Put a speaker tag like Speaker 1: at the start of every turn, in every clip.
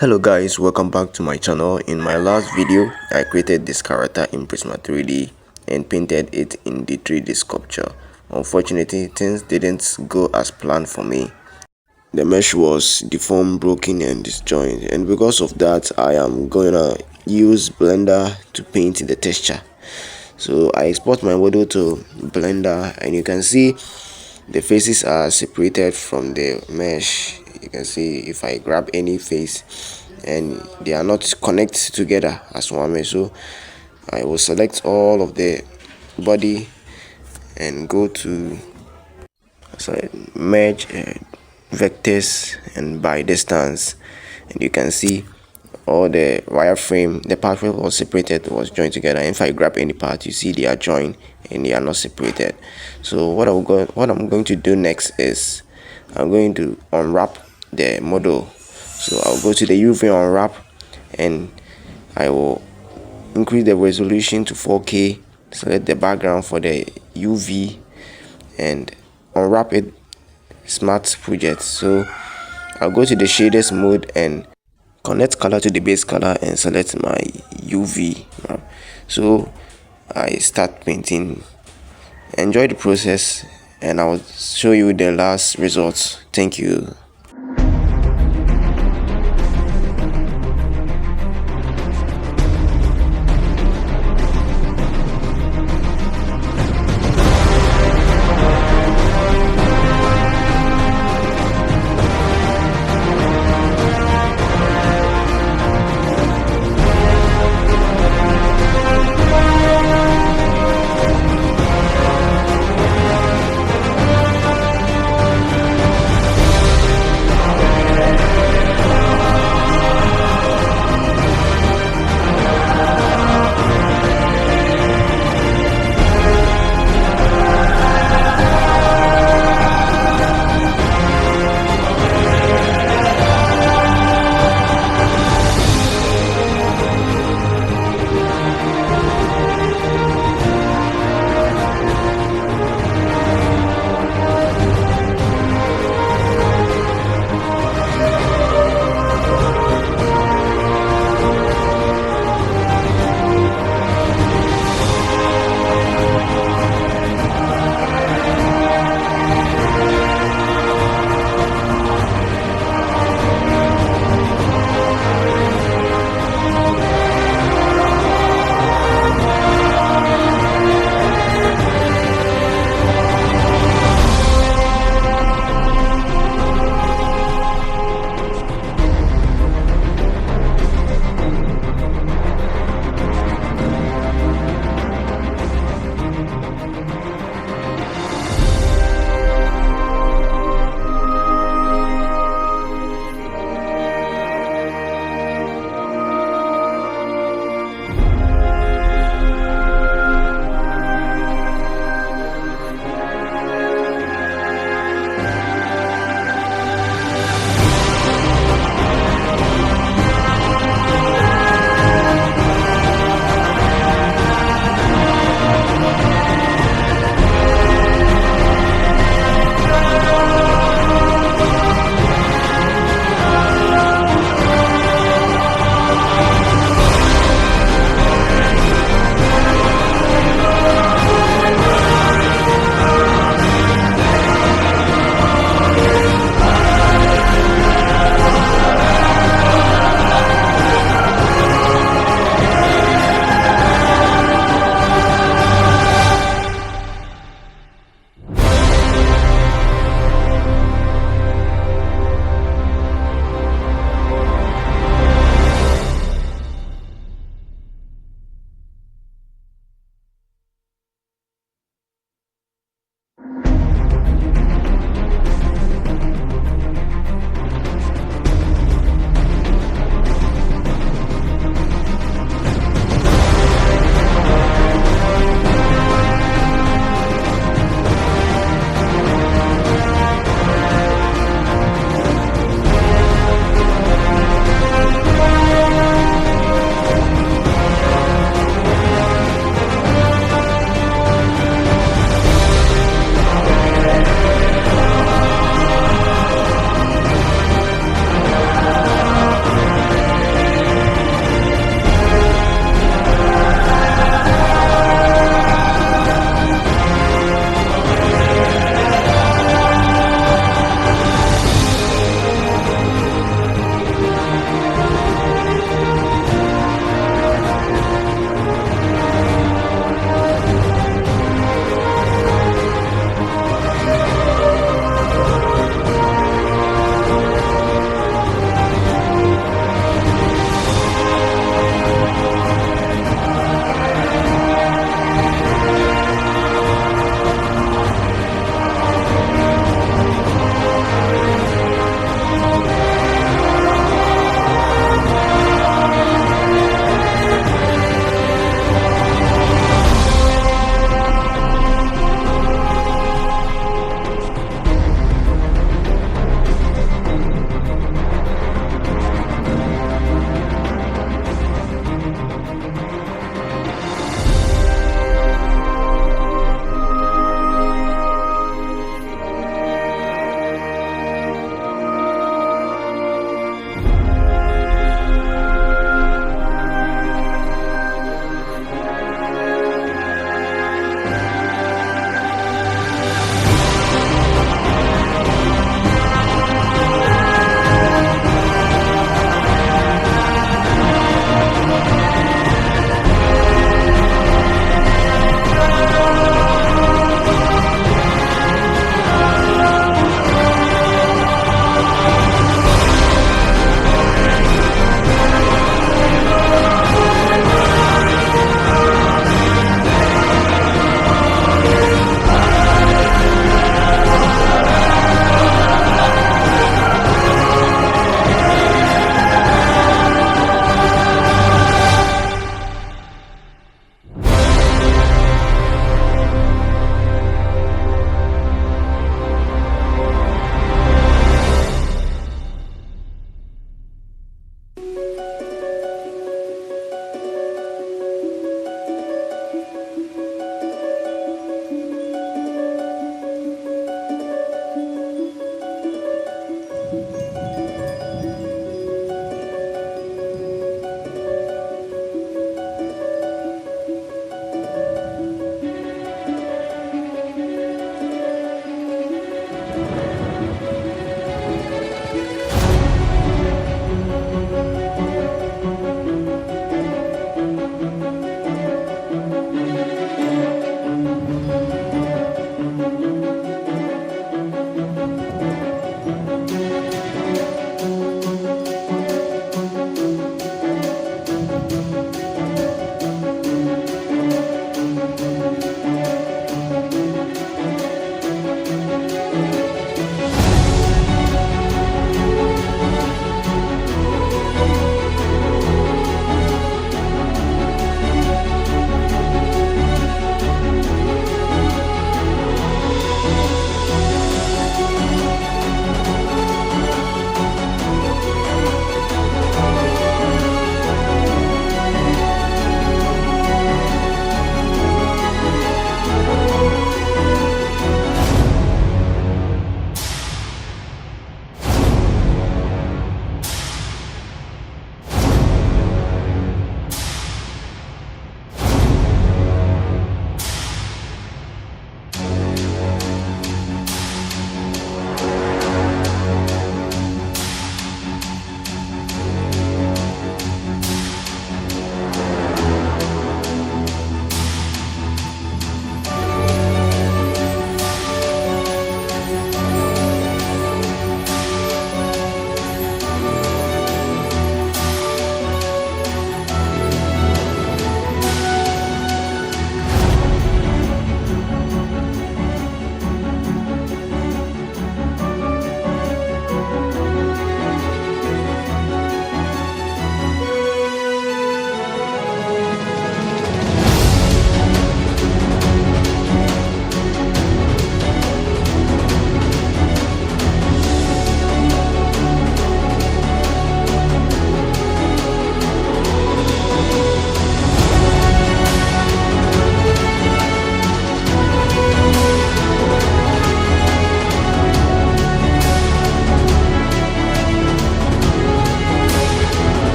Speaker 1: Hello guys, welcome back to my channel. In my last video I created this character in Prisma 3D and painted it in the 3D sculpture. Unfortunately, things didn't go as planned for me. The mesh was deformed, broken and disjointed, and because of that I am gonna use Blender to paint the texture. So I export my model to Blender and you can see the faces are separated from the mesh. You can see if I grab any face and they are not connected together as one mesh. So I will select all of the body and go to merge vectors and by distance, and you can see all the wireframe, the part where was separated was joined together. And if I grab any part, you see they are joined and they are not separated. So what I'm going to do next is I'm going to unwrap the model. So I'll go to the UV unwrap and I will increase the resolution to 4K, select the background for the UV and unwrap it smart project. So I'll go to the shaders mode and connect color to the base color and select my UV. So I start painting. Enjoy the process and I'll show you the last results. Thank you.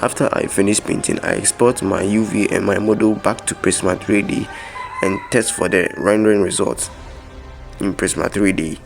Speaker 1: After I finish painting, I export my UV and my model back to Prisma 3D and test for the rendering results in Prisma 3D.